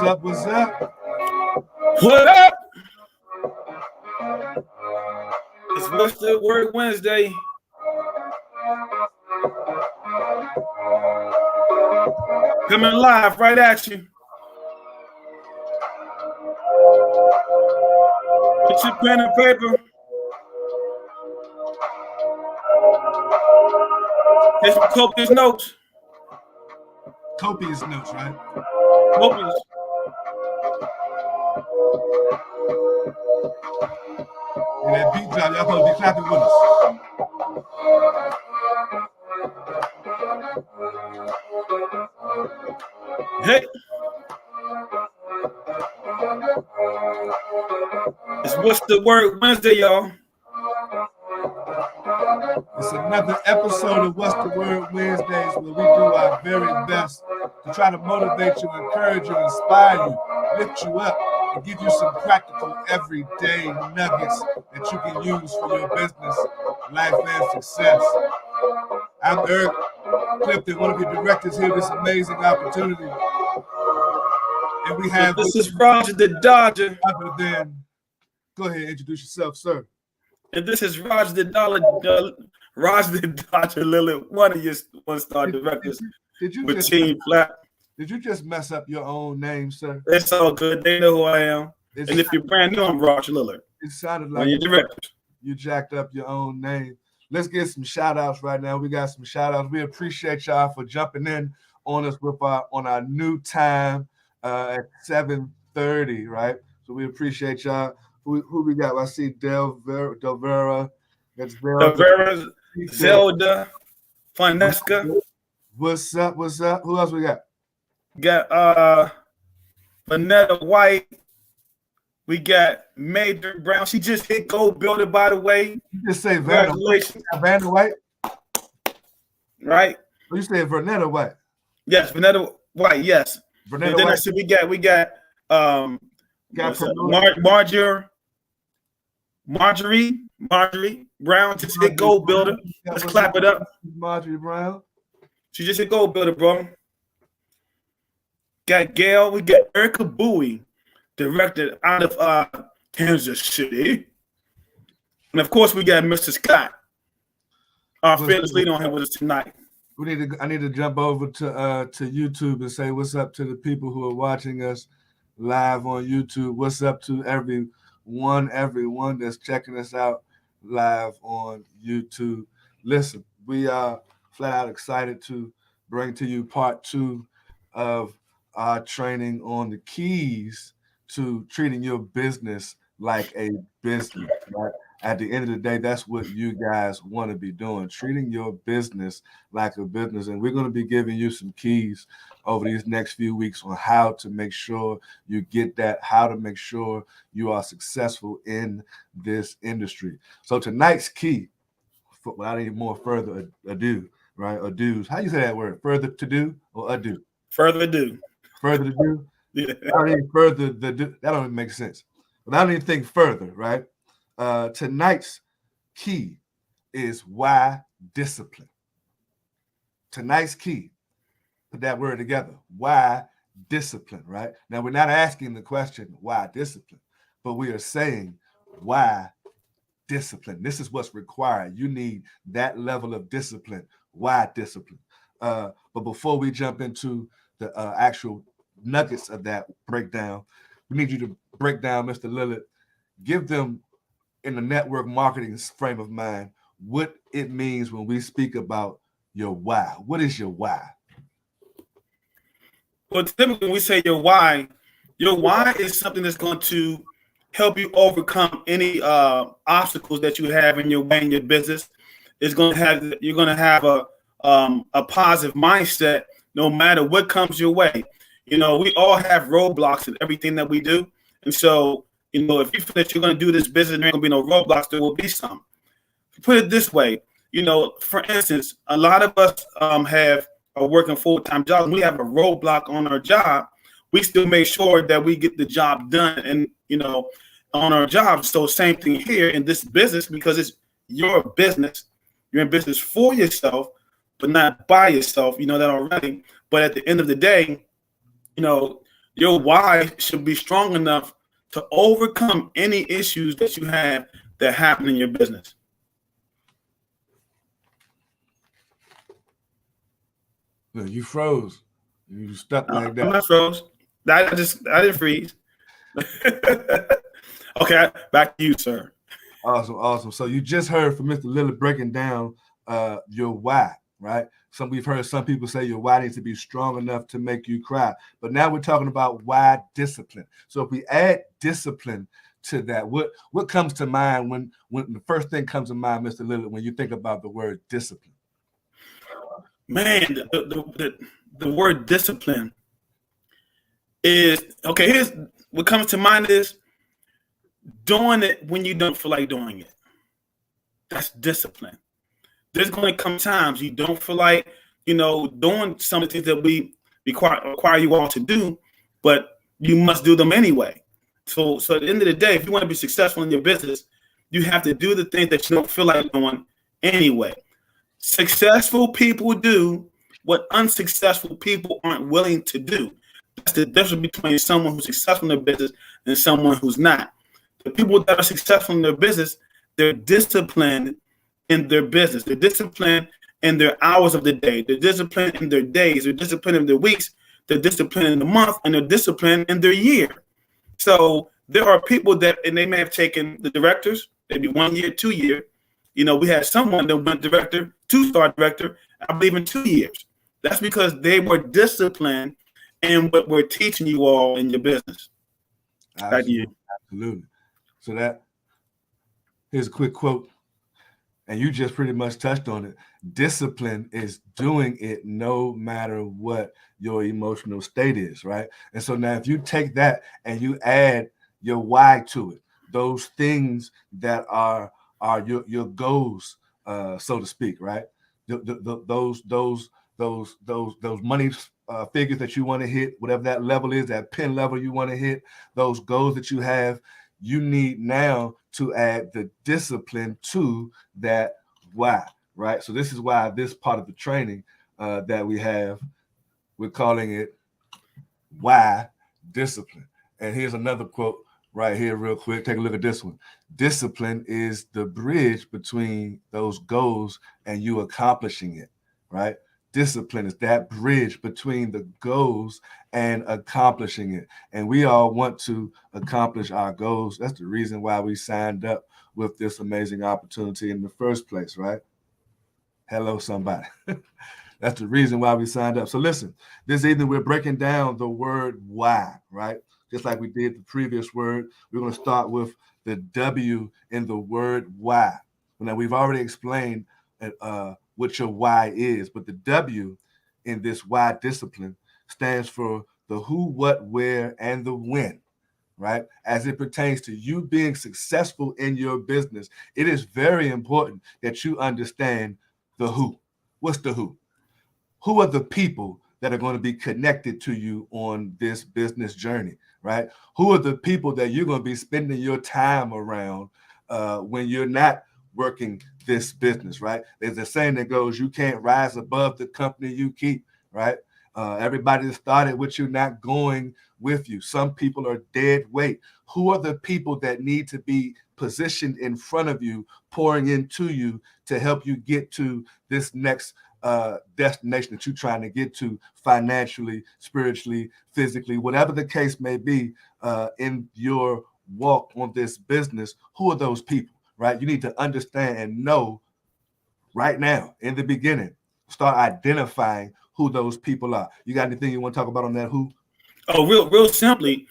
up? What's up? What up? It's What's the Word Wednesday. Coming live right at you. Get your pen and paper. Get some copious notes. Copious notes, right? Copious. And that beat drop, y'all supposed to be clapping with us. Hey. It's What's the Word Wednesday, y'all. It's another episode of What's the Word Wednesdays, where we do our very best to try to motivate you, encourage you, inspire you, lift you up, and give you some practical everyday nuggets that you can use for your business, life, and success. I'm Eric Clifton, one of your directors here, this amazing opportunity. And we have... This is Roger the Dodger. Other than... Go ahead, introduce yourself, sir. And this is Roger the Dodger Lillard, one of your one-star directors with Team Flat. Did you just mess up your own name, sir? It's all good. They know who I am. And if you're brand new, I'm Roger Lillard. It sounded like you jacked up your own name. Let's get some shout-outs right now. We got some shout-outs. We appreciate y'all for jumping in on us with on our new time at 7:30, right? So we appreciate y'all. Who we got? I see Del Vera. That's Vera, Zelda, Finesca. What's up? What's up? Who else we got? Got Vanetta White. We got Major Brown. She just hit Gold Builder, by the way. You just say Congratulations. Vanetta White? Right? Oh, you said Vanetta White? Yes, Vanetta White, yes. Vanetta and then White. I said we got Marjorie Brown just hit Gold Builder. Let's clap it up. Marjorie Brown. She just hit Gold Builder, bro. Got Gail. We got Erica Bowie, directed out of Kansas City. And of course, we got Mr. Scott. Our fearless leader on here with us tonight. I need to jump over to YouTube and say what's up to the people who are watching us live on YouTube. What's up to everyone that's checking us out live on YouTube. Listen, we are flat out excited to bring to you part 2 of our training on the keys to treating your business like a business, right? At the end of the day, that's what you guys want to be doing, treating your business like a business. And we're going to be giving you some keys over these next few weeks on how to make sure you get that, how to make sure you are successful in this industry. So tonight's key, without any more further ado, right? Ado's. How you say that word? Further to do or ado? Further ado. Further to do? Yeah. I don't even further the do. That don't even make sense. But I don't even think further, right? Tonight's key is why discipline. Tonight's key, put that word together, why discipline, right? Now, we're not asking the question, why discipline, but we are saying, why discipline? This is what's required. You need that level of discipline. Why discipline? But before we jump into the actual nuggets of that breakdown, we need you to break down, Mr. Lillard, give them in the network marketing frame of mind what it means when we speak about your why. What is your why? Well, typically when we say your why is something that's going to help you overcome any obstacles that you have in your way in your business. You're going to have a positive mindset no matter what comes your way. You know, we all have roadblocks in everything that we do, and so you know, if you feel that you're going to do this business, there ain't going to be no roadblocks. There will be some. Put it this way, you know, for instance, a lot of us are working full-time jobs. We have a roadblock on our job. We still make sure that we get the job done and, you know, on our job. So same thing here in this business, because it's your business. You're in business for yourself, but not by yourself. You know that already. But at the end of the day, you know, Your why should be strong enough to overcome any issues that you have that happen in your business. Look, you froze. You stuck like I'm that. not froze. I didn't freeze. Okay, back to you, sir. Awesome, awesome. So you just heard from Mr. Lillard breaking down your why, right? We've heard some people say your why needs to be strong enough to make you cry. But now we're talking about why discipline. So if we add discipline to that, what comes to mind when the first thing comes to mind, Mr. Lillard, when you think about the word discipline? Man, the word discipline is okay. Here's what comes to mind is doing it when you don't feel like doing it. That's discipline. There's going to come times you don't feel like, doing some of the things that we require you all to do, but you must do them anyway. So at the end of the day, if you want to be successful in your business, you have to do the things that you don't feel like doing anyway. Successful people do what unsuccessful people aren't willing to do. That's the difference between someone who's successful in their business and someone who's not. The people that are successful in their business, they're disciplined in their business. They're disciplined in their hours of the day. They're disciplined in their days. They're disciplined in their weeks. They're disciplined in the month, and they're disciplined in their year. So there are people that, and they may have taken the directors, maybe 1 year, 2 year. We had someone that went director, 2-star director, I believe in 2 years. That's because they were disciplined in what we're teaching you all in your business. Absolutely. Absolutely. So here's a quick quote, and you just pretty much touched on it. Discipline is doing it no matter what your emotional state is, right? And so now if you take that and you add your why to it, those things that are your goals, so to speak, right? Those money figures that you want to hit, whatever that level is, that pin level you want to hit, those goals that you have, you need now to add the discipline to that why, right? So this is why this part of the training that we have, we're calling it why discipline. And here's another quote right here real quick. Take a look at this one. Discipline is the bridge between those goals and you accomplishing it, right? Discipline is that bridge between the goals and accomplishing it. And we all want to accomplish our goals. That's the reason why we signed up with this amazing opportunity in the first place, right? Hello, somebody. That's the reason why we signed up. So listen, this evening we're breaking down the word why, right? Just like we did the previous word, we're going to start with the W in the word why. Now, we've already explained what your why is, but the W in this why discipline stands for the who, what, where, and the when, right? As it pertains to you being successful in your business, it is very important that you understand the who. What's the who? Who are the people that are going to be connected to you on this business journey, right? Who are the people that you're going to be spending your time around when you're not working this business, right? There's a saying that goes, you can't rise above the company you keep, right? Everybody that started with you not going with you. Some people are dead weight. Who are the people that need to be positioned in front of you, pouring into you to help you get to this next destination that you're trying to get to financially, spiritually, physically, whatever the case may be in your walk on this business? Who are those people, right? You need to understand and know right now in the beginning, start identifying who those people are. You got anything you want to talk about on that who? Oh, real simply,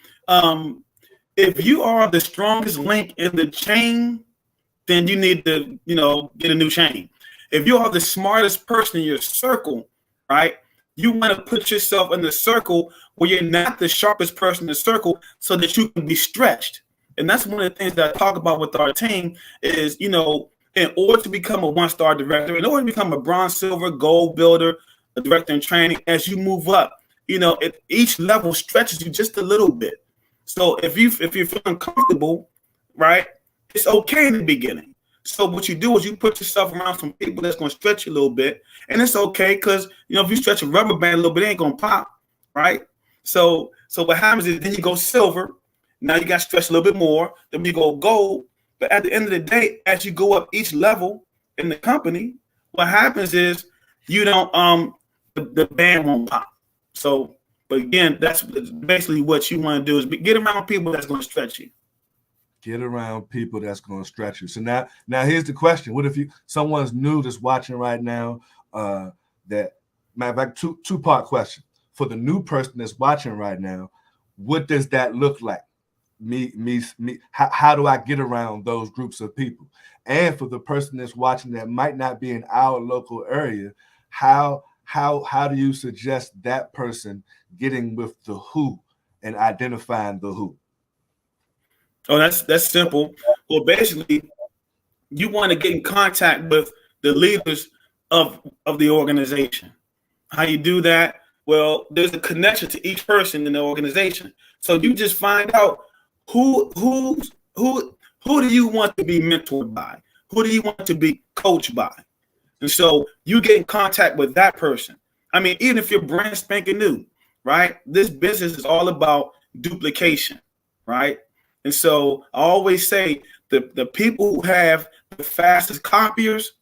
if you are the strongest link in the chain, then you need to, get a new chain. If you are the smartest person in your circle, right, you want to put yourself in the circle where you're not the sharpest person in the circle so that you can be stretched. And that's one of the things that I talk about with our team is, in order to become a 1-star director, in order to become a bronze, silver, gold builder, a director in training, as you move up, each level stretches you just a little bit. So if you're feeling comfortable, right, it's okay in the beginning. So what you do is you put yourself around some people that's going to stretch you a little bit, and it's okay because if you stretch a rubber band a little bit, it ain't going to pop, right? So what happens is then you go silver. Now you got stretched a little bit more. Then you go gold. But at the end of the day, as you go up each level in the company, what happens is you don't the band won't pop. So, but again, that's basically what you want to do is get around people that's going to stretch you. Get around people that's going to stretch you. So now here's the question: what if someone's new that's watching right now? That matter of fact, two-part question for the new person that's watching right now. What does that look like? Me. How do I get around those groups of people? And for the person that's watching that might not be in our local area, how do you suggest that person getting with the who and identifying the who? Oh, that's simple. Well, basically, you want to get in contact with the leaders of the organization. How you do that? Well, there's a connection to each person in the organization. So you just find out who do you want to be mentored by? Who do you want to be coached by? And so you get in contact with that person. I mean, even if you're brand spanking new, right? This business is all about duplication, right? And so I always say the people who have the fastest copiers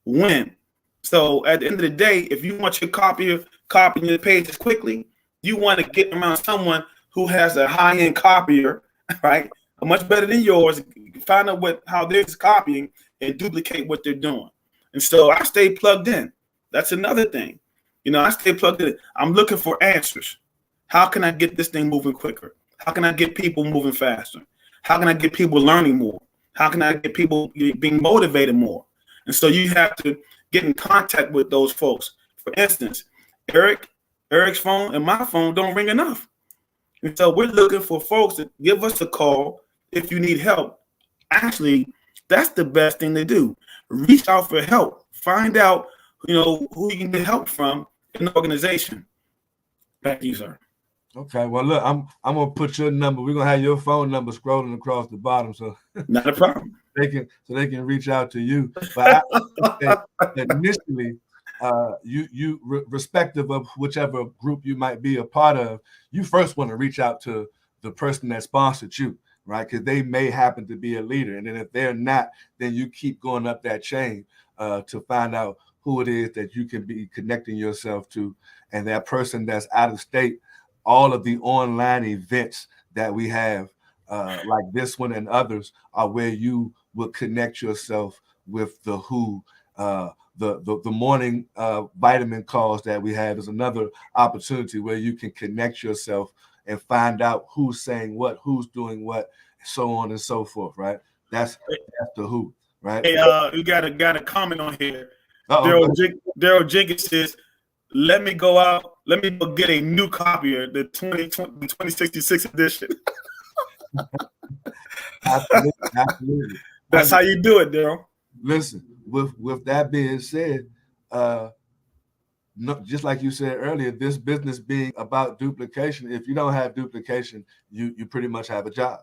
win. So at the end of the day, if you want your copier copying your pages quickly, you want to get around someone who has a high-end copier, right? Much better than yours. Find out how they're copying and duplicate what they're doing. And so I stay plugged in. That's another thing. I stay plugged in. I'm looking for answers. How can I get this thing moving quicker? How can I get people moving faster? How can I get people learning more? How can I get people being motivated more? And so you have to get in contact with those folks. For instance, Eric's phone and my phone don't ring enough. And so we're looking for folks to give us a call if you need help. Actually, that's the best thing to do. Reach out for help. Find out, who you can get help from in the organization. Back to you, sir. Okay, well, look, I'm gonna put your number. We're gonna have your phone number scrolling across the bottom, so not a problem. they can reach out to you. But initially, you respective of whichever group you might be a part of, you first want to reach out to the person that sponsored you, right? Because they may happen to be a leader, and then if they're not, then you keep going up that chain to find out who it is that you can be connecting yourself to, and that person that's out of state. All of the online events that we have, like this one and others, are where you will connect yourself with the who. The morning vitamin calls that we have is another opportunity where you can connect yourself and find out who's saying what, who's doing what, so on and so forth, right? That's the who, right? Hey, we got a comment on here. Daryl Jenkins says, let me go out. Let me go get a new copier, the 2066 edition. Absolutely. That's how you do it, Daryl. Listen, with that being said, just like you said earlier, this business being about duplication, if you don't have duplication, you pretty much have a job.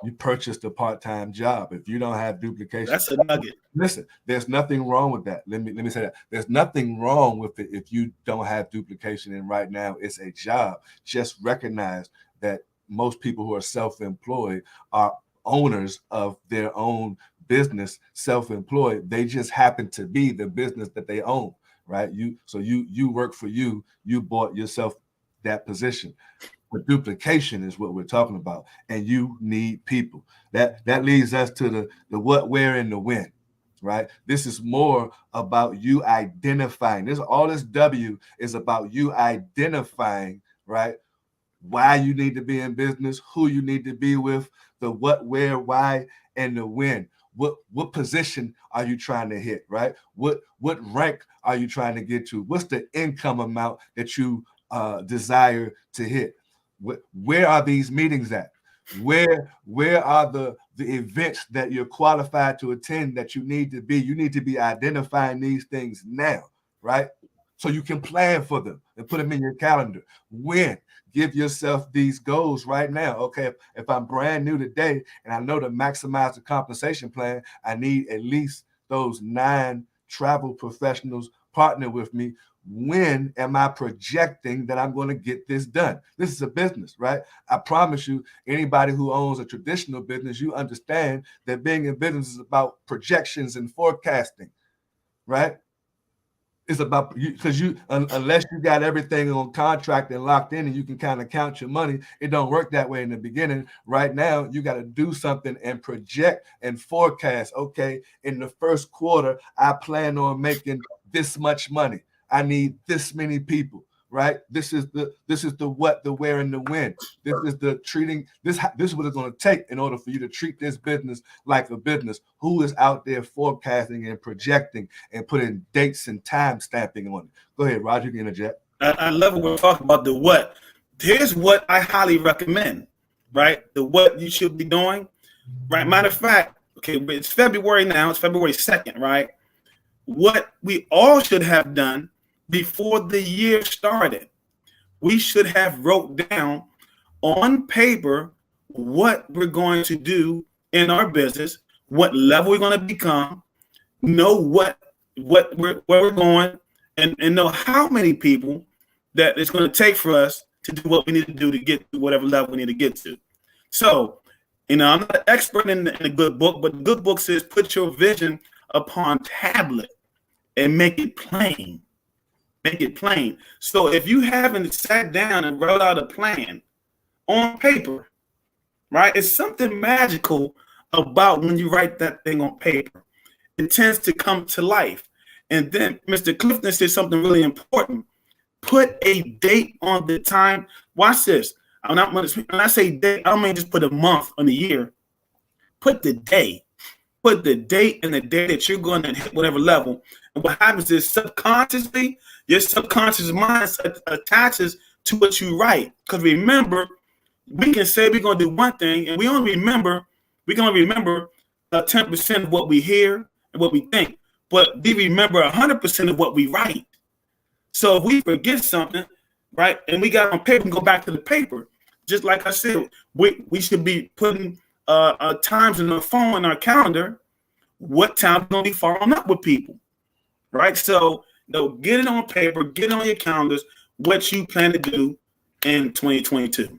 You purchased a part-time job. If you don't have duplication, that's a nugget. Listen, there's nothing wrong with that. Let me say that. There's nothing wrong with it if you don't have duplication. And right now, it's a job. Just recognize that most people who are self-employed are owners of their own business, self-employed. They just happen to be the business that they own, right? You work for you. You bought yourself that position. But duplication is what we're talking about, and you need people. That leads us to the what, where, and the when, right? This is more about you identifying. All this W is about you identifying, right? Why you need to be in business, who you need to be with, the what, where, why, and the when. What position are you trying to hit, right? What rank are you trying to get to? What's the income amount that you desire to hit? Where are these meetings at? Where are the events that you're qualified to attend that you need to be? You need to be identifying these things now, right? So you can plan for them and put them in your calendar. When? Give yourself these goals right now. Okay, if I'm brand new today and I know to maximize the compensation plan, I need at least those 9 travel professionals partner with me. when am I projecting that I'm going to get this done? This is a business, right? I promise you, anybody who owns a traditional business, you understand that being in business is about projections and forecasting, right? It's about you, because unless you got everything on contract and locked in and you can kind of count your money, it don't work that way in the beginning. Right now, you got to do something and project and forecast. Okay, in the first quarter, I plan on making this much money. I need this many people, right? This is the what, the where, and the when. This is the treating. This is what it's going to take in order for you to treat this business like a business. Who is out there forecasting and projecting and putting dates and time stamping on it? Go ahead, Roger. You can interject. I love when we're talking about the what. Here's what I highly recommend, right? The what you should be doing, right? Matter of fact, okay, it's February now. It's February 2nd, right? What we all should have done before the year started, we should have wrote down on paper what we're going to do in our business, what level we're going to become, know where we're going, and know how many people that it's going to take for us to do what we need to do to get to whatever level we need to get to. So, I'm not an expert in the good book, but the good book says put your vision upon tablet and make it plain. Make it plain. So if you haven't sat down and wrote out a plan on paper, right? It's something magical about when you write that thing on paper. It tends to come to life. And then Mr. Clifton said something really important. Put a date on the time. Watch this. When I say date, I don't mean just put a month on the year. Put the day. Put the date and the day that you're going to hit whatever level. And what happens is subconsciously, your subconscious mind attaches to what you write. Because remember, we can say we're going to do one thing, and we can only remember 10% of what we hear and what we think. But we remember 100% of what we write. So if we forget something, right, and we got it on paper and go back to the paper, just like I said, we should be putting times in our phone, in our calendar, what time we're going to be following up with people, right? So get it on paper, get it on your calendars, what you plan to do in 2022.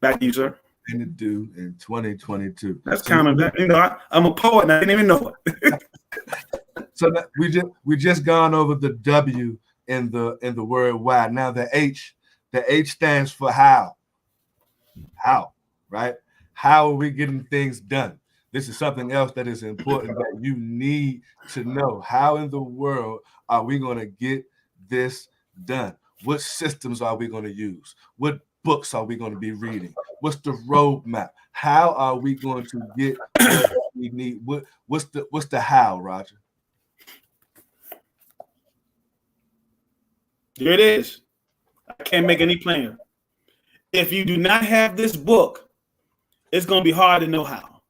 Back to you, sir. And to do in 2022. That's kind of that. I'm a poet and I didn't even know it. So we just gone over the W in the word why. Now the H stands for how. How, right? How are we getting things done? This is something else that is important that you need to know. How in the world are we going to get this done? What systems are we going to use? What books are we going to be reading? What's the roadmap? How are we going to get what we need? What's the how, Roger? Here it is. I can't make any plainer. If you do not have this book, it's going to be hard to know how.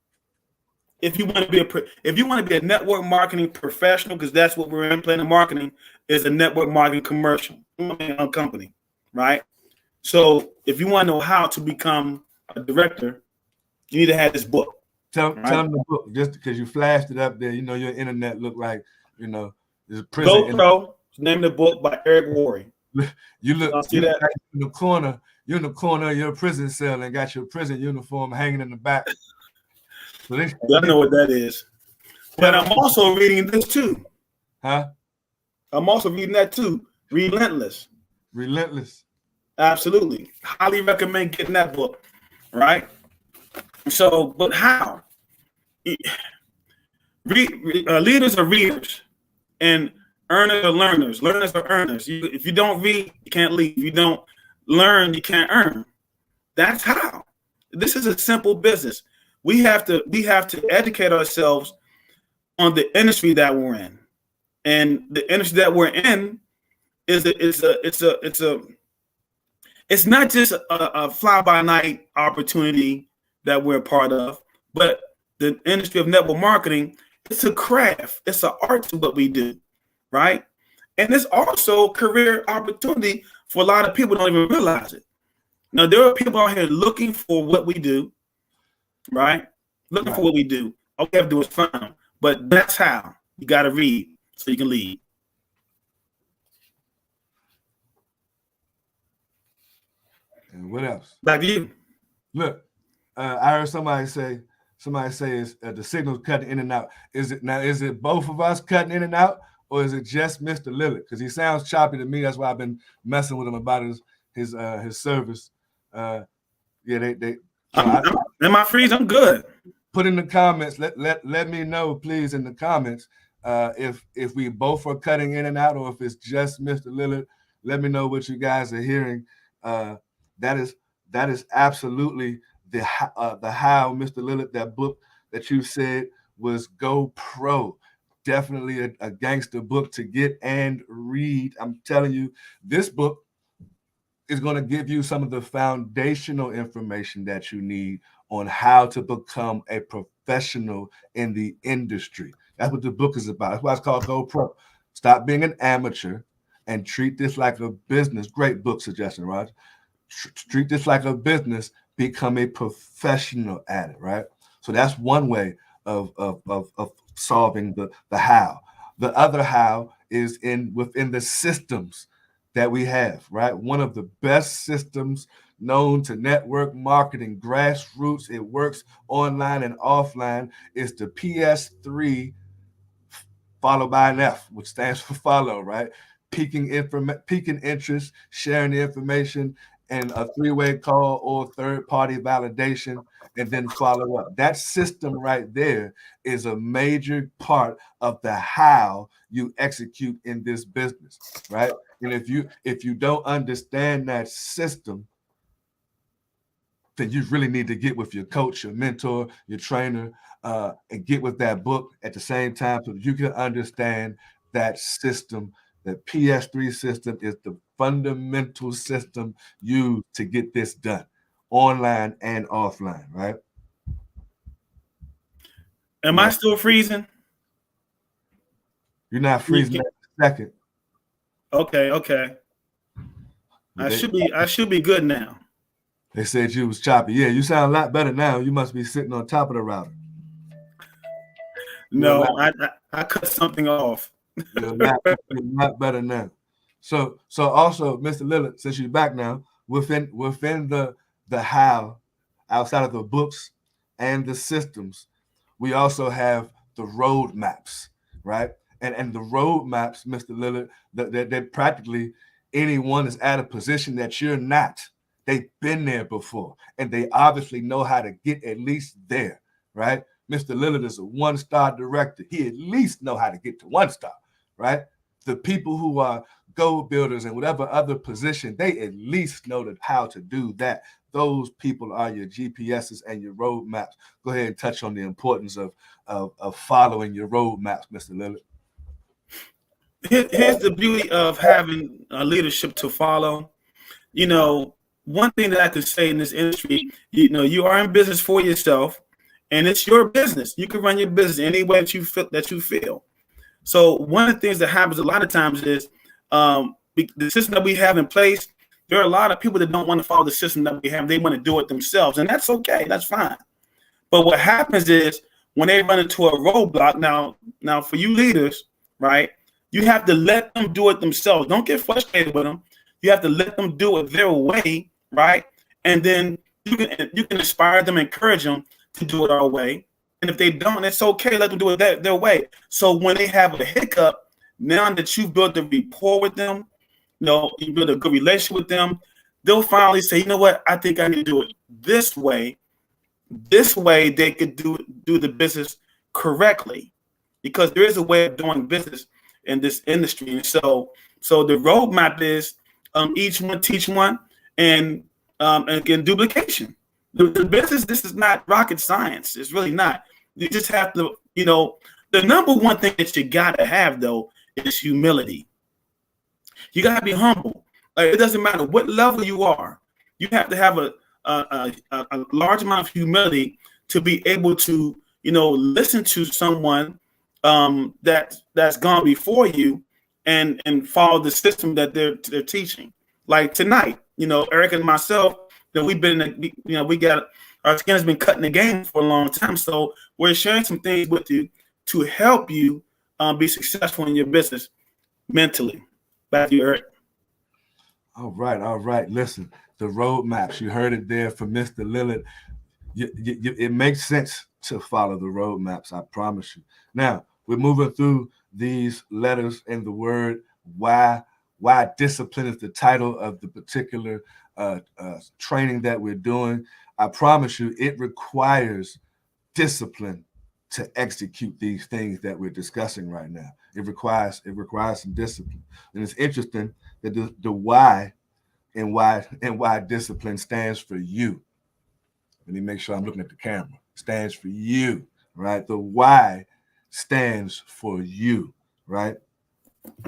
If you want to be a network marketing professional, because that's what we're in, Planet Marketing is a network marketing company, right? So if you want to know how to become a director, you need to have this book. Tell them the book, just because you flashed it up there. Your internet looked like, there's a prison. GoPro, name of the book by Eric Worre. You look in the corner. You're in the corner of your prison cell and got your prison uniform hanging in the back. So I know what that is. But I'm also reading this too. Huh? I'm also reading that too. Relentless. Absolutely. Highly recommend getting that book. Right? So, but how? Leaders are readers and earners are learners. Learners are earners. If you don't read, you can't lead. If you don't learn, you can't earn. That's how. This is a simple business. We have to educate ourselves on the industry that we're in, and the industry that we're in it's not just a fly by night opportunity that we're a part of, but the industry of network marketing. It's a craft. It's an art to what we do, right? And it's also a career opportunity for a lot of people who don't even realize it. Now, there are people out here looking for what we do, right? Looking for what we do. All we have to do is find them. But that's how. You got to read so you can lead. And what else? Back to you. Look, I heard somebody say is the signal's cutting in and out. Is it both of us cutting in and out, or is it just Mr. Lillard? Because he sounds choppy to me. That's why I've been messing with him about his service. Yeah, they. So am I freeze? I'm good. Put in the comments. Let me know, please, in the comments if we both are cutting in and out, or if it's just Mr. Lillard. Let me know what you guys are hearing. That is absolutely the how Mr. Lillard, that book that you said was Go Pro. Definitely a gangster book to get and read. I'm telling you, this book is going to give you some of the foundational information that you need on how to become a professional in the industry. That's what the book is about. That's why it's called Go Pro. Stop being an amateur and treat this like a business. Great book suggestion, Roger. Treat this like a business. Become a professional at it, right? So that's one way of solving the how. The other how is within the systems that we have, right? One of the best systems known to network marketing, grassroots, it works online and offline, is the PS3 followed by an F, which stands for follow, right? Peaking interest, sharing the information, and a three-way call or third-party validation, and then follow up. That system right there is a major part of the how you execute in this business, right? And if you don't understand that system, then you really need to get with your coach, your mentor, your trainer, and get with that book at the same time so you can understand that system. The PS3 system is the fundamental system used to get this done, online and offline, right? Am I still freezing? You're not freezing at a second. Okay. I should be good now. They said you was choppy. Yeah, you sound a lot better now. You must be sitting on top of the router. No, I cut something off. You're a lot better now. So also, Mr. Lillard, since you're back now, within the how, outside of the books and the systems, we also have the roadmaps, right? And the roadmaps, Mr. Lillard, that practically anyone is at a position that you're not. They've been there before, and they obviously know how to get at least there, right? Mr. Lillard is a one-star director. He at least know how to get to one star, right? The people who are goal builders and whatever other position, they at least know how to do that. Those people are your GPSs and your roadmaps. Go ahead and touch on the importance of following your roadmaps, Mr. Lillard. Here's the beauty of having a leadership to follow. You know, one thing that I could say in this industry, you are in business for yourself, and it's your business. You can run your business any way that you feel. So one of the things that happens a lot of times is the system that we have in place. There are a lot of people that don't want to follow the system that we have. They want to do it themselves, and that's okay. That's fine. But what happens is when they run into a roadblock, now for you leaders, right? You have to let them do it themselves. Don't get frustrated with them. You have to let them do it their way, right? And then you can inspire them, encourage them to do it our way. And if they don't, it's okay. Let them do it their way. So when they have a hiccup, now that you've built a rapport with them, you build a good relationship with them, they'll finally say, you know what? I think I need to do it this way. This way they could do the business correctly, because there is a way of doing business in this industry. And so the roadmap is each one teach one, and again, duplication. The business, this is not rocket science. It's really not. You just have to, the number one thing that you got to have, though, is humility. You got to be humble. It doesn't matter what level you are. You have to have a large amount of humility to be able to, listen to someone that's gone before you and follow the system that they're teaching. Like tonight, Eric and myself, we've been, we got our skin has been cut in the game for a long time. So we're sharing some things with you to help you be successful in your business mentally. Back to you, Eric. All right, all right. Listen, the roadmaps. You heard it there from Mr. Lillard. It makes sense to follow the roadmaps. I promise you. Now we're moving through these letters in the word why. Why discipline is the title of the particular training that we're doing. I promise you, it requires discipline to execute these things that we're discussing right now. It requires some discipline, and it's interesting that the why and why discipline stands for you. Let me make sure I'm looking at the camera. Stands for you, right? The why stands for you, right?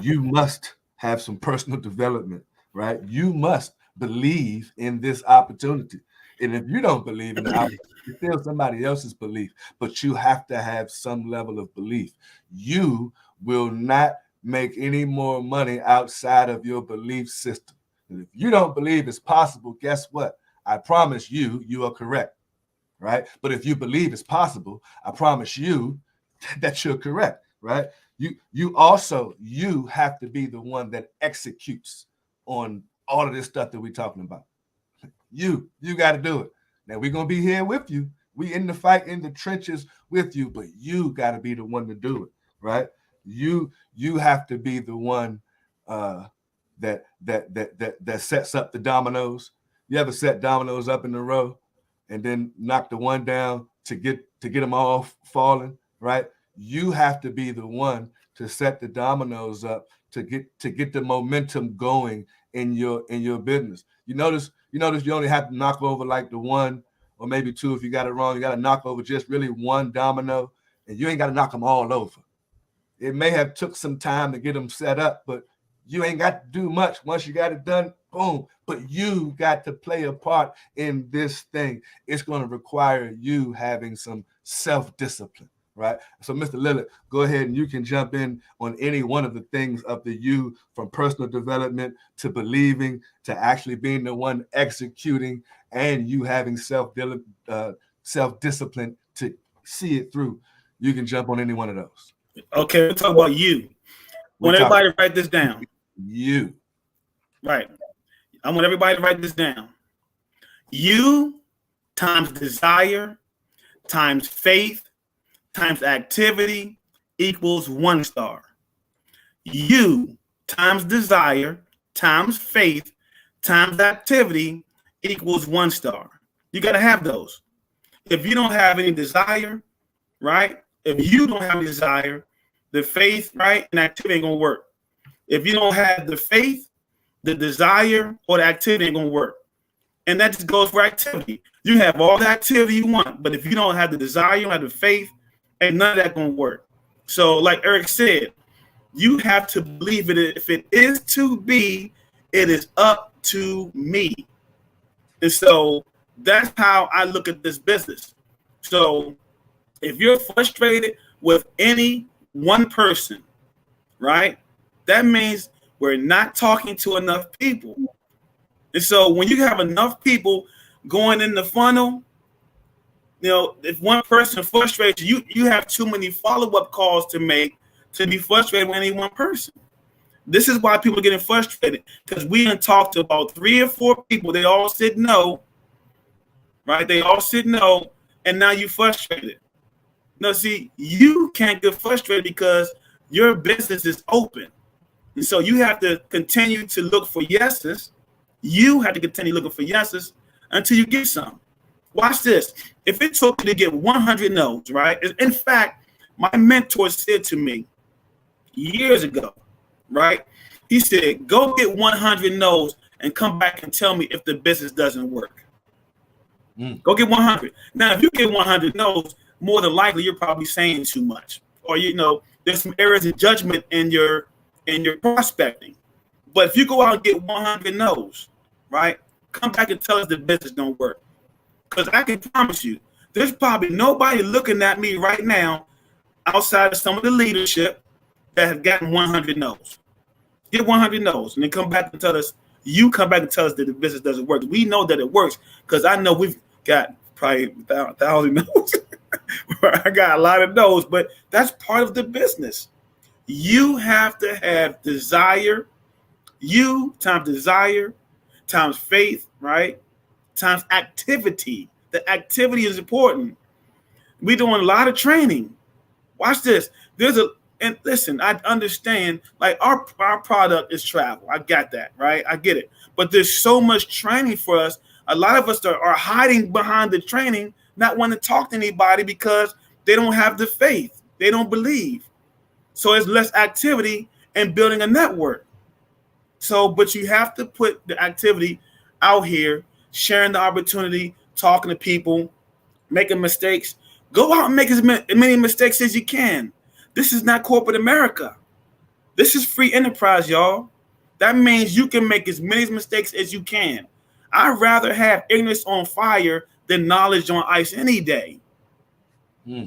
You must have some personal development, right? You must believe in this opportunity. And if you don't believe in the opportunity, it's still somebody else's belief, but you have to have some level of belief. You will not make any more money outside of your belief system. And if you don't believe it's possible, guess what? I promise you, you are correct, right? But if you believe it's possible, I promise you that you're correct, right? You have to be the one that executes on all of this stuff that we're talking about. You got to do it. Now we're gonna be here with you. We in the fight in the trenches with you, but you got to be the one to do it, right? You have to be the one uh, that sets up the dominoes. You ever set dominoes up in a row and then knock the one down to get them all falling, right? You have to be the one to set the dominoes up to get the momentum going in your business. You only have to knock over like the one or maybe two if you got it wrong. You got to knock over just really one domino, and you ain't got to knock them all over. It may have took some time to get them set up, but you ain't got to do much. Once you got it done, boom. But you got to play a part in this thing. It's going to require you having some self-discipline, right? So, Mr. Lillard, go ahead and you can jump in on any one of the things of the you, from personal development to believing to actually being the one executing, and you having self-discipline to see it through. You can jump on any one of those. Okay, we'll talk about you. I want everybody to write this down. You. Right. I want everybody to write this down. You times desire times faith times activity equals 1 star. You times desire times faith times activity equals 1 star. You got to have those. If you don't have any desire, right? If you don't have a desire, the faith, right, and activity ain't gonna work. If you don't have the faith, the desire, or the activity ain't gonna work. And that just goes for activity. You have all the activity you want, but if you don't have the desire, you don't have the faith, ain't none of that gonna work. So, like Eric said, you have to believe it. If it is to be, it is up to me. And so that's how I look at this business. So if you're frustrated with any one person, right, that means we're not talking to enough people. And so when you have enough people going in the funnel, if one person frustrates you, you have too many follow-up calls to make to be frustrated with any one person. This is why people are getting frustrated, because we done talked to about 3 or 4 people. They all said no, right? They all said no, and now you frustrated. No, see, you can't get frustrated because your business is open. And so you have to continue to look for yeses. You have to continue looking for yeses until you get some. Watch this. If it took you to get 100 no's, right? In fact, my mentor said to me years ago, right? He said, go get 100 no's and come back and tell me if the business doesn't work. Go get 100. Now, if you get 100 no's, more than likely you're probably saying too much, or there's some errors in judgment in your prospecting. But if you go out and get 100 no's, right, come back and tell us the business don't work. Because I can promise you, there's probably nobody looking at me right now outside of some of the leadership that have gotten 100 no's. Get 100 no's, and then come back and tell us. You come back and tell us that the business doesn't work. We know that it works because I know we've got probably 1,000 no's. I got a lot of no's, but that's part of the business. You have to have desire, You times desire, times faith, right? Times activity. The activity is important. We're doing a lot of training. Watch this. There's a and listen, I understand like our product is travel. I got that, right? I get it. But there's so much training for us. A lot of us are hiding behind the training, not wanting to talk to anybody because they don't have the faith. They don't believe. So it's less activity and building a network. So, but you have to put the activity out here, sharing the opportunity, talking to people, making mistakes. Go out and make as many mistakes as you can. This is not corporate America. This is free enterprise, y'all. That means you can make as many mistakes as you can. I'd rather have ignorance on fire than knowledge on ice any day.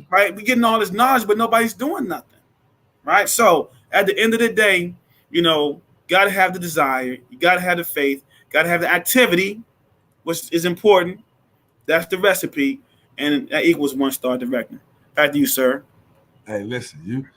Right? We're getting all this knowledge, but nobody's doing nothing. Right? So at the end of the day, gotta have the desire, you gotta have the faith, gotta have the activity, which is important. That's the recipe, and that equals 1-star director. Back to you, sir. Hey, listen,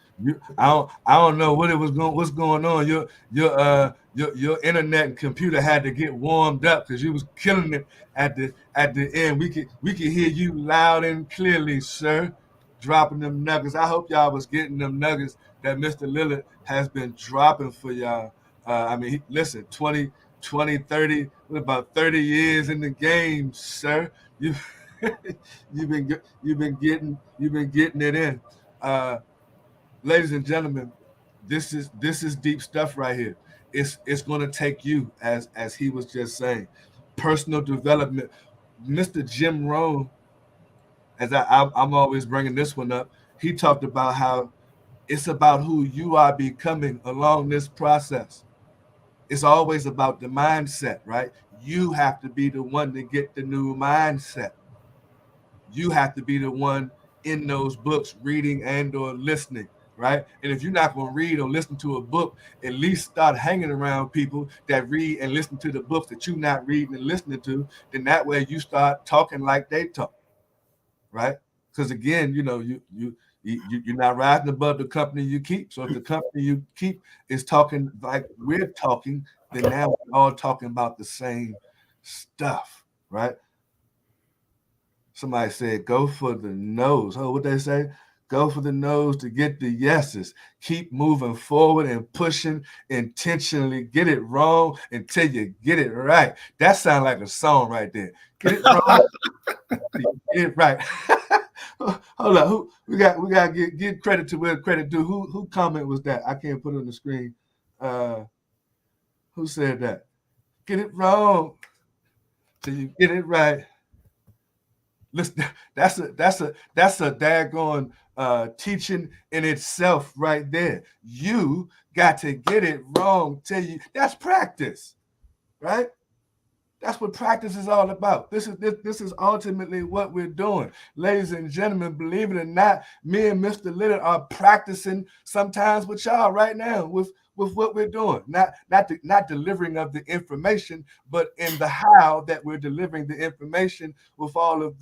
I don't know what's going on. Your internet and computer had to get warmed up because you was killing it at the end. We could hear you loud and clearly, sir, dropping them nuggets. I hope y'all was getting them nuggets that Mr. Lillard has been dropping for y'all. Listen, 20, 30, about 30 years in the game, sir. You you've been getting it in. Uh, Ladies and gentlemen, this is deep stuff right here. It's going to take you, as he was just saying, personal development. Mr. Jim Rohn, as I'm always bringing this one up, he talked about how it's about who you are becoming along this process. It's always about the mindset, right? You have to be the one to get the new mindset. You have to be the one in those books reading and or listening, right? And if you're not going to read or listen to a book, at least start hanging around people that read and listen to the books that you're not reading and listening to. Then that way you start talking like they talk, right? Because again, you're not rising above the company you keep. So if the company you keep is talking like we're talking, then now we're all talking about the same stuff, right? Somebody said, go for the nose. Oh, what they say? Go for the nose to get the yeses. Keep moving forward and pushing intentionally. Get it wrong until you get it right. That sounds like a song right there. Get it wrong, get it right. Hold on. We got to give credit to where credit due. Who comment was that? I can't put it on the screen. Who said that? Get it wrong till you get it right. Listen, that's a daggone teaching in itself right there. You got to get it wrong till you. That's practice, right? That's what practice is all about. This is ultimately what we're doing. Ladies and gentlemen, believe it or not, me and Mr. Lillard are practicing sometimes with y'all right now with what we're doing. Not delivering of the information, but in the how that we're delivering the information with all of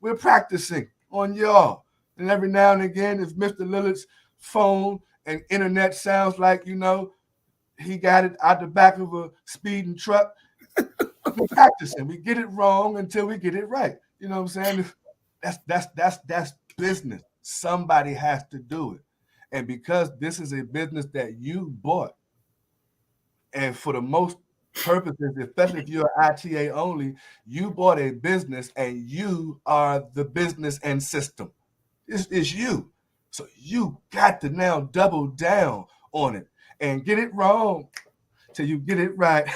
we're practicing on y'all. And every now and again, if Mr. Lillard's phone and internet sounds like, he got it out the back of a speeding truck, we practicing. We get it wrong until we get it right. You know what I'm saying? That's business. Somebody has to do it. And because this is a business that you bought, and for the most purposes, especially if you're ITA only, you bought a business and you are the business and system. It's you. So you got to now double down on it and get it wrong till you get it right.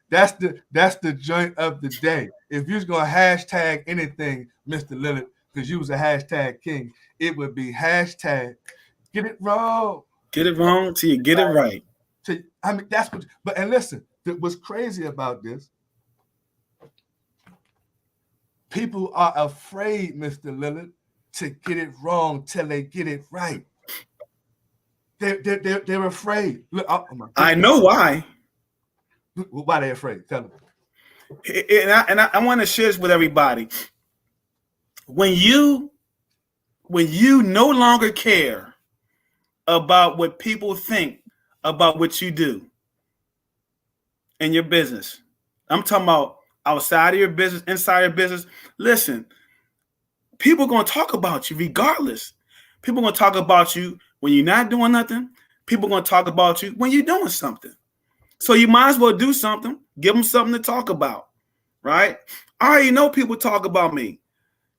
That's the joint of the day. If you're gonna hashtag anything, Mr. Lillard, because you was a hashtag king, it would be hashtag get it wrong. Get it wrong till you get it right. That's what. But and listen, what's crazy about this? People are afraid, Mr. Lillard, to get it wrong till they get it right. They're afraid. Look, I know why. Why they afraid? Tell them. And I want to share this with everybody. When you no longer care about what people think about what you do in your business. I'm talking about outside of your business, inside your business. Listen, people are going to talk about you regardless. People are going to talk about you when you're not doing nothing. People are going to talk about you when you're doing something. So you might as well do something. Give them something to talk about, right? I already know people talk about me.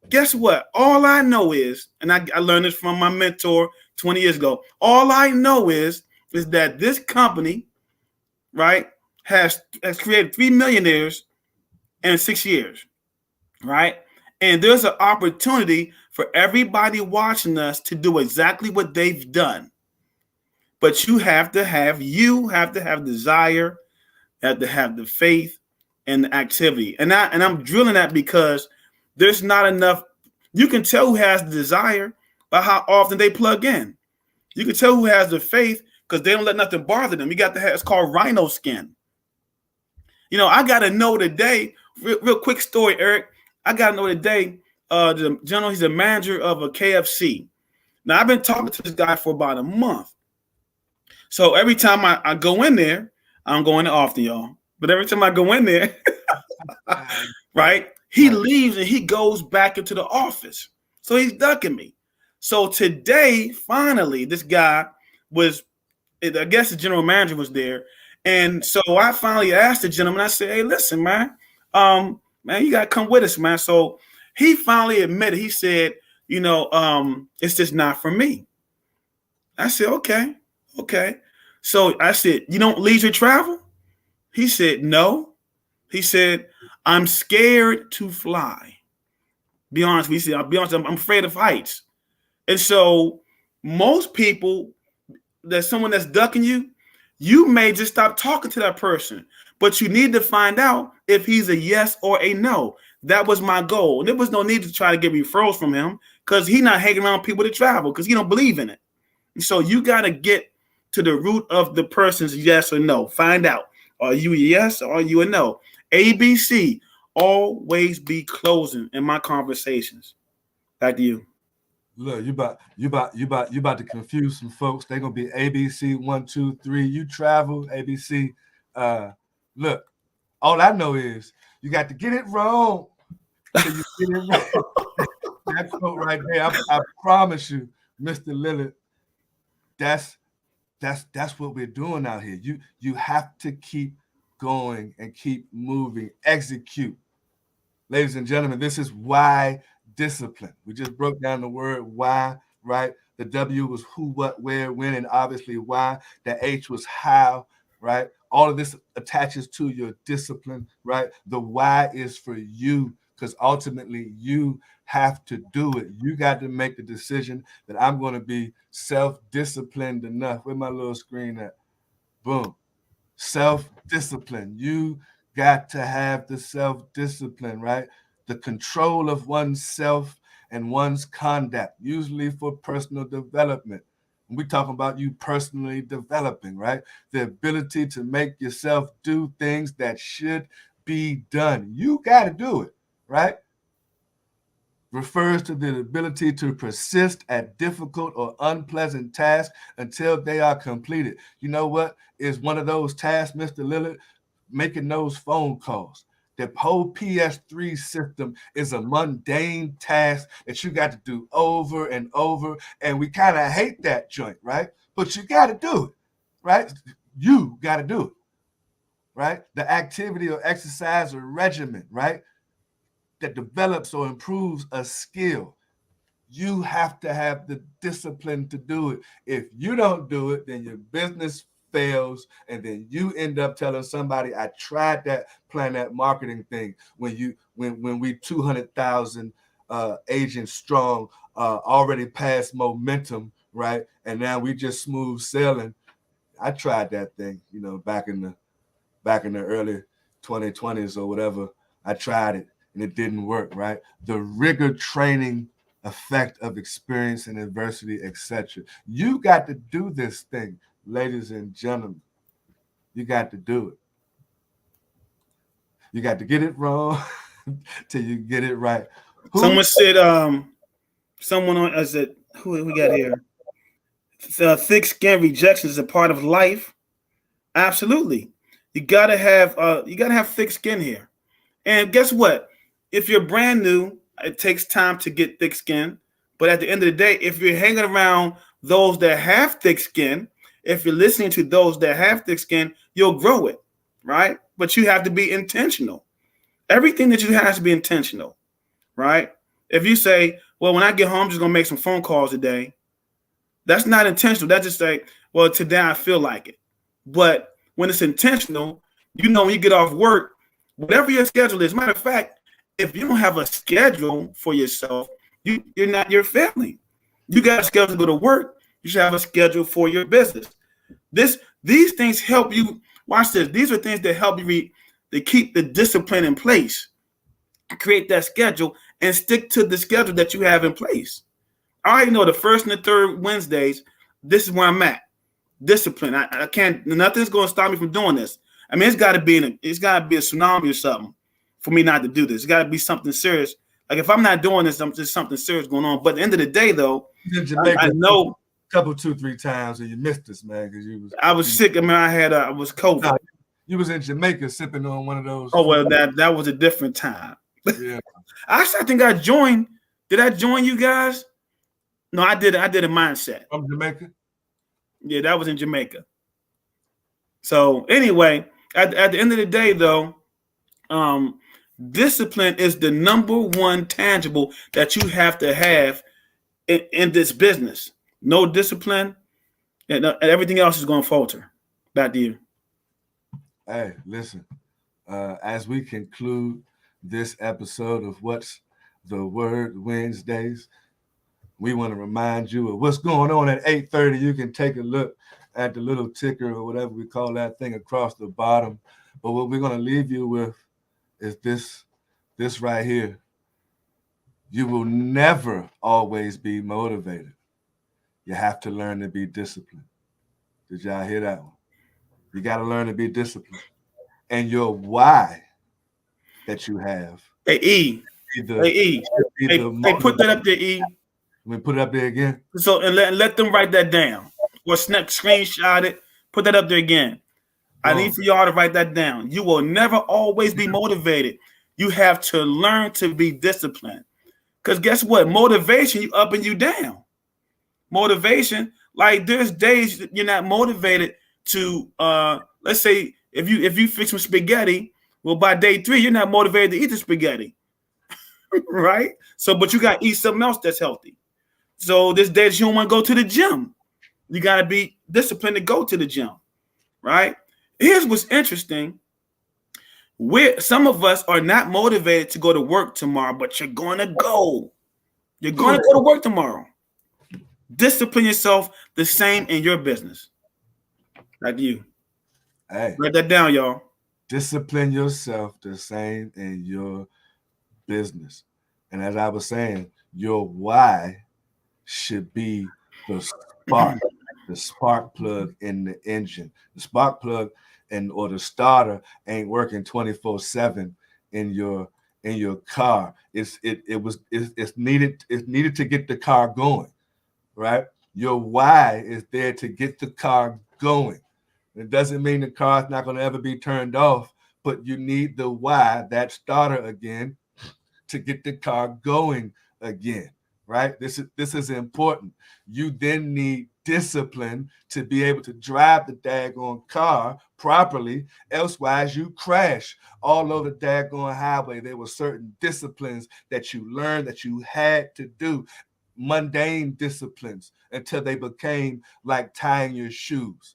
Guess what? All I know is, and I learned this from my mentor 20 years ago. All I know is that this company, right, has created 3 millionaires in 6 years, right? And there's an opportunity for everybody watching us to do exactly what they've done. But you have to have desire, you have to have the faith and the activity. And I'm drilling that because there's not enough. You can tell who has the desire by how often they plug in. You can tell who has the faith because they don't let nothing bother them. You got to have, it's called rhino skin. You know, I got to know today, real quick story, Eric. I got to know today, the general, he's a manager of a KFC. Now, I've been talking to this guy for about a month. So every time I go in there, I'm going there often, y'all. But every time I go in there, right, he leaves and he goes back into the office. So he's ducking me. So today, finally, this guy was, I guess the general manager was there. And so I finally asked the gentleman, I said, hey, listen, man, you got to come with us, man. So he finally admitted, he said, it's just not for me. I said, okay. So I said, you don't leisure travel? He said, no. He said, I'm scared to fly. Be honest with you. I'll be honest, I'm afraid of heights. And so most people, there's someone that's ducking you, you may just stop talking to that person. But you need to find out if he's a yes or a no. That was my goal. And there was no need to try to get referrals from him because he's not hanging around people to travel because he don't believe in it. And so you got to get to the root of the person's yes or no. Find out. Are you a yes or are you a no? ABC, always be closing in my conversations. Back to you. Look, you about to confuse some folks. They're gonna be ABC 1, 2, 3. You travel ABC. Look, all I know is you got to get it wrong till you get it right. That quote right there, I promise you, Mr. Lillard, that's what we're doing out here. You have to keep going and keep moving, execute. Ladies and gentlemen, this is why discipline. We just broke down the word why, right? The W was who, what, where, when, and obviously why. The H was how, right? All of this attaches to your discipline, right? The why is for you because ultimately you have to do it. You got to make the decision that I'm going to be self-disciplined enough. Where my little screen at? Boom. Self-discipline. You got to have the self-discipline, right? The control of oneself and one's conduct, usually for personal development. We're talking about you personally developing, right? The ability to make yourself do things that should be done. You got to do it, right? Refers to the ability to persist at difficult or unpleasant tasks until they are completed. You know what is one of those tasks, Mr. Lillard? Making those phone calls. The whole PS3 system is a mundane task that you got to do over and over. And we kind of hate that joint, right? But you got to do it, right? You got to do it, right? The activity or exercise or regimen, right? That develops or improves a skill. You have to have the discipline to do it. If you don't do it, then your business fails, and then you end up telling somebody, I tried that plan, that marketing thing when we 200,000 agents strong, already past momentum, right? And now we just smooth sailing. I tried that thing, back in the early 2020s or whatever. I tried it and it didn't work, right? The rigor training effect of experience and adversity, etc. You got to do this thing, ladies and gentlemen. You got to do it. You got to get it wrong till you get it right. Someone said, I said, who we got here? Thick skin rejection is a part of life. Absolutely. You gotta have thick skin here. And guess what? If you're brand new, it takes time to get thick skin. But at the end of the day, if you're hanging around those that have thick skin, if you're listening to those that have thick skin, you'll grow it, right? But you have to be intentional. Everything that you have has to be intentional, right? If you say, well, when I get home, I'm just gonna make some phone calls today, that's not intentional. That's just like, well, today I feel like it. But when it's intentional, you know, when you get off work, whatever your schedule is. Matter of fact, if you don't have a schedule for yourself, you're not your family. You got a schedule to go to work. You should have a schedule for your business. These things help you. Watch this. These are things that help you to keep the discipline in place, create that schedule, and stick to the schedule that you have in place. I already know the first and the third Wednesdays, this is where I'm at. Discipline. I can't. Nothing's going to stop me from doing this. I mean, it's got to be a tsunami or something for me not to do this. It's got to be something serious. Like if I'm not doing this, there's something serious going on. But at the end of the day, though, I know a couple, 2-3 times, and you missed this, man, because I was sick. I mean, I was COVID. No, you was in Jamaica sipping on one of those. Oh well, that was a different time. Yeah. Actually, I think I joined. Did I join you guys? No, I did. I did a mindset. From Jamaica? Yeah, that was in Jamaica. So anyway, at the end of the day, though, discipline is the number one tangible that you have to have in this business. No discipline, and everything else is going to falter. Back to you. Hey, listen. As we conclude this episode of What's the Word Wednesdays, we want to remind you of what's going on at 8:30. You can take a look at the little ticker or whatever we call that thing across the bottom. But what we're going to leave you with is this right here. You will never always be motivated. You have to learn to be disciplined. Did y'all hear that one? You got to learn to be disciplined. And your why that you have. Hey, E. Hey, put that up there, E. We put it up there again. So and let them write that down. Or screenshot it. Put that up there again. I need for y'all to write that down. You will never always be motivated. You have to learn to be disciplined. Because guess what? Motivation, you up and you down. Motivation, like there's days that you're not motivated to let's say if you fix some spaghetti, well, by day 3, you're not motivated to eat the spaghetti. Right? So, but you gotta eat something else that's healthy. So this day that you don't want to go to the gym. You gotta be disciplined to go to the gym. Right? Here's what's interesting. Some of us are not motivated to go to work tomorrow, but you're gonna go. You're gonna go to work tomorrow. Discipline yourself the same in your business. Like you. Hey, write that down, y'all. Discipline yourself the same in your business. And as I was saying, your why should be the spark plug in the engine. The spark plug or the starter ain't working 24/7 in your car. It's needed to get the car going, right? Your why is there to get the car going. It doesn't mean the car's not going to ever be turned off, but you need the why, that starter again, to get the car going again, right? This is important. You then need discipline to be able to drive the daggone car properly. Elsewise, you crash all over the daggone highway. There were certain disciplines that you learned that you had to do, mundane disciplines, until they became like tying your shoes.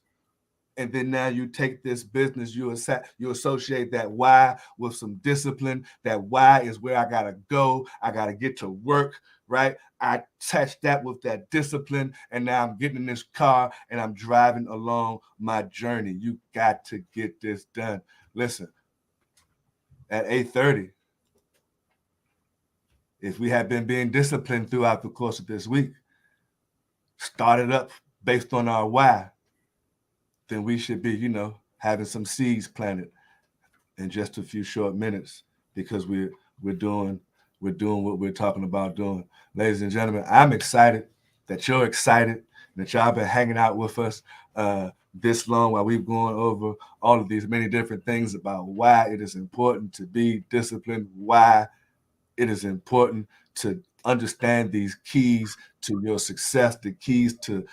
And then now you take this business, you associate that why with some discipline. That why is where I got to go. I got to get to work, right? I attach that with that discipline, and now I'm getting in this car and I'm driving along my journey. You got to get this done. Listen, at 8:30, if we have been being disciplined throughout the course of this week, started up based on our why, then we should be, having some seeds planted in just a few short minutes, because we're doing what we're talking about doing. Ladies and gentlemen, I'm excited that you're excited, that y'all been hanging out with us this long while we've gone over all of these many different things about why it is important to be disciplined, why it is important to understand these keys to your success, the keys to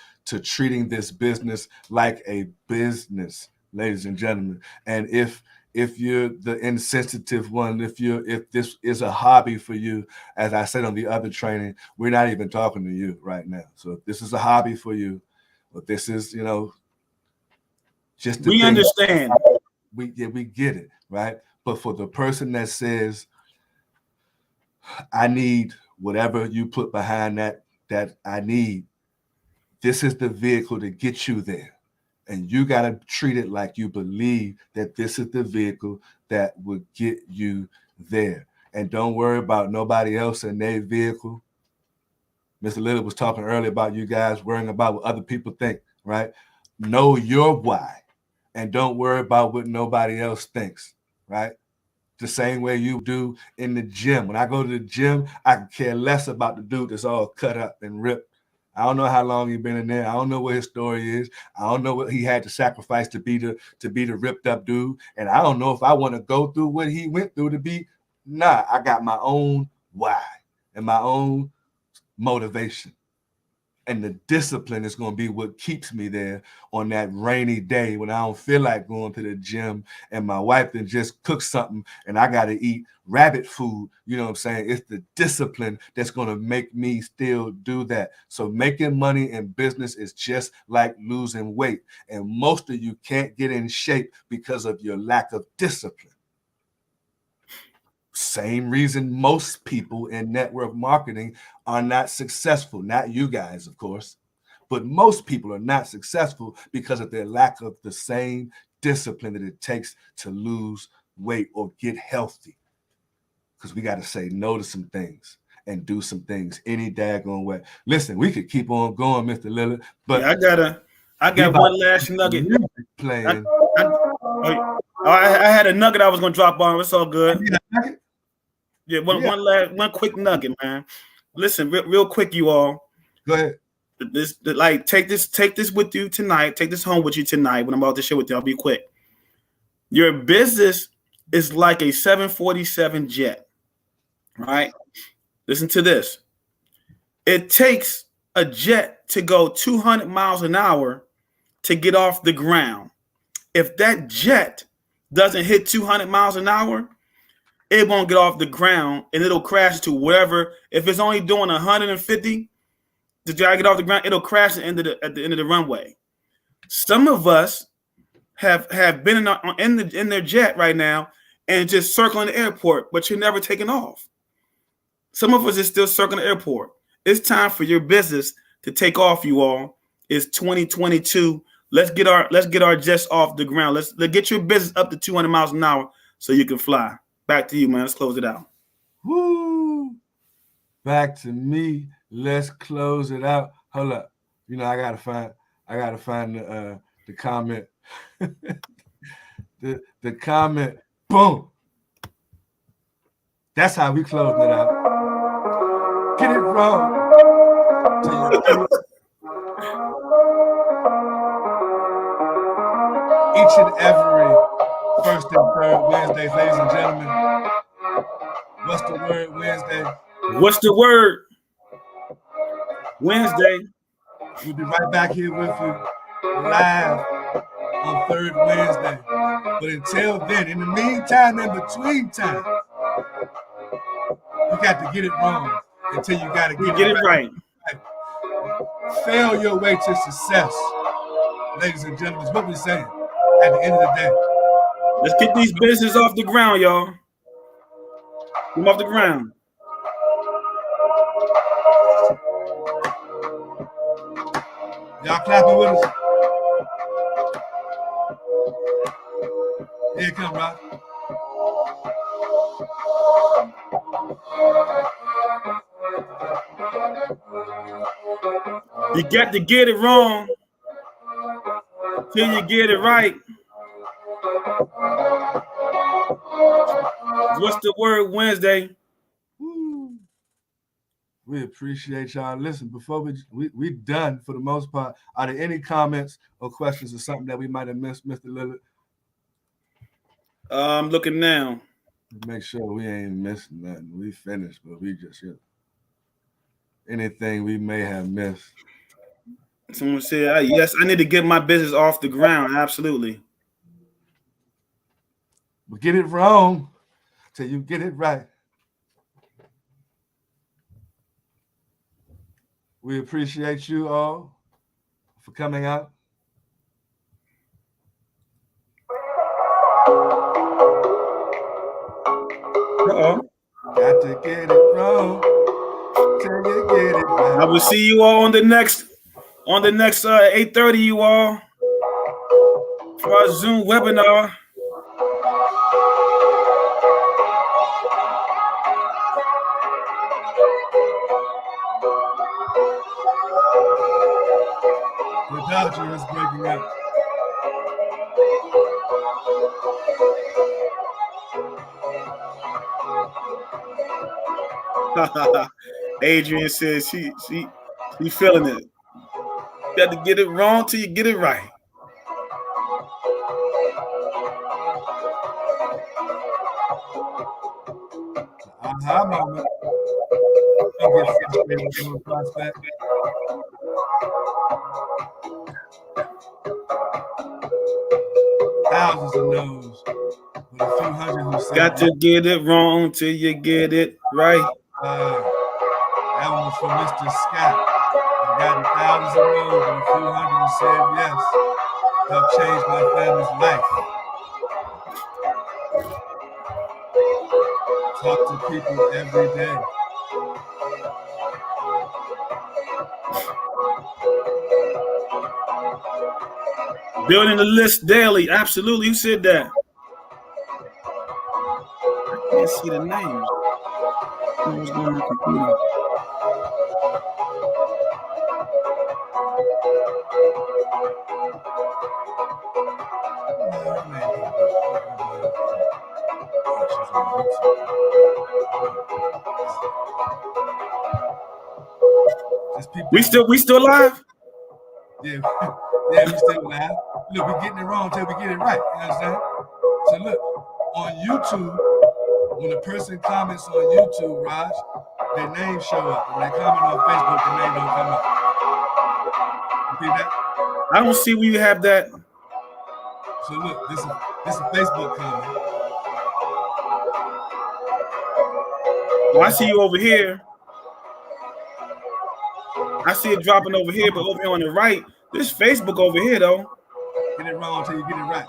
treating this business like a business, ladies and gentlemen. And if you're the insensitive one, if this is a hobby for you, as I said on the other training, we're not even talking to you right now. So if this is a hobby for you, or this is, just the We thing, understand. we get it, right? But for the person that says, I need whatever you put behind that I need, this is the vehicle to get you there. And you got to treat it like you believe that this is the vehicle that will get you there. And don't worry about nobody else in their vehicle. Mr. Lillard was talking earlier about you guys worrying about what other people think, right? Know your why and don't worry about what nobody else thinks, right? The same way you do in the gym. When I go to the gym, I can care less about the dude that's all cut up and ripped. I don't know how long he's been in there. I don't know what his story is. I don't know what he had to sacrifice to be the ripped up dude. And I don't know if I want to go through what he went through to be. Nah, I got my own why and my own motivation. And the discipline is going to be what keeps me there on that rainy day when I don't feel like going to the gym and my wife then just cook something and I got to eat rabbit food. You know what I'm saying? It's the discipline that's going to make me still do that. So making money in business is just like losing weight. And most of you can't get in shape because of your lack of discipline. Same reason most people in network marketing are not successful. Not you guys, of course, but most people are not successful because of their lack of the same discipline that it takes to lose weight or get healthy. Because we got to say no to some things and do some things any daggone way. Listen, we could keep on going, Mr. Lillard, but Yeah, I got one last nugget. Playing. I had a nugget I was gonna drop on. It's all good. Yeah, one quick nugget, man. Listen, real quick, you all. Go ahead. Take this with you tonight. Take this home with you tonight. When I'm about to share with you, I'll be quick. Your business is like a 747 jet, right? Listen to this. It takes a jet to go 200 miles an hour to get off the ground. If that jet doesn't hit 200 miles an hour, it won't get off the ground and it'll crash to wherever. If it's only doing 150 to try to get off the ground, it'll crash at the end of the runway. Some of us have been in their jet right now and just circling the airport, but you're never taking off. Some of us is still circling the airport. It's time for your business to take off, you all. It's 2022. Let's get our jets off the ground. Let's get your business up to 200 miles an hour so you can fly. Back to you, man. Let's close it out. Woo! Back to me. Let's close it out. Hold up. I gotta find the comment. the comment. Boom. That's how we closing it out. Get it wrong. Each and every first and third Wednesdays, ladies and gentlemen. What's the word Wednesday? What's the word Wednesday? We'll be right back here with you live on third Wednesday. But until then, in the meantime, in between time, you got to get it wrong until you got to get it right. Fail your way to success, ladies and gentlemen, is what we're saying at the end of the day. Let's get these businesses off the ground, y'all. Get them off the ground. Y'all clapping with us? Here it come, Rob. You got to get it wrong till you get it right. What's the word Wednesday? Woo. We appreciate y'all. Listen, before we done for the most part. Are there any comments or questions or something that we might have missed, Mr. Lillard? I'm looking now. Make sure we ain't missing nothing. We finished, but we just anything we may have missed. Someone said, yes, I need to get my business off the ground. Absolutely. But get it wrong till you get it right. We appreciate you all for coming out. Uh-oh. Got to get it wrong till you get it right. I will see you all on the next 8:30, you all, for our Zoom webinar. The Dodger is breaking up. Adrian says she feeling it. You got to get it wrong till you get it right. Aha moment. Don't get frustrated with your prospect. Thousands of no's, but a few hundred who said got to get it wrong till you get it right. That one was from Mr. Scott. I've gotten thousands of no's, but a few hundred who said yes. Helped change my family's life. Talk to people every day. Building the list daily. Absolutely. Who said that? I can't see the names. What's going on the computer? We still live? Yeah, we still live. Look, we're getting it wrong until we get it right. You understand? So look, on YouTube, when a person comments on YouTube, Raj, their name show up. When they comment on Facebook, their name don't come up. Repeat that? I don't see where you have that. So look, this is a Facebook comment. Well, I see you over here. I see it dropping over here, but over here on the right, this Facebook over here though. Get it wrong until you get it right.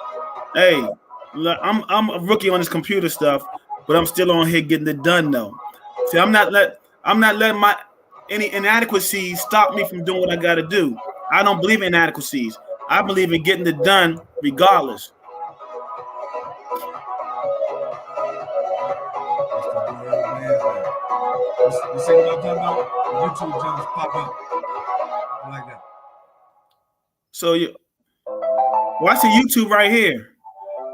Hey, look, I'm a rookie on this computer stuff, but I'm still on here getting it done though. See, I'm not letting my any inadequacies stop me from doing what I got to do. I don't believe in inadequacies. I believe in getting it done regardless. You see what I'm talking about? YouTube jumps pop up. I like that. So well, I see YouTube right here.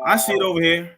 I see it over here.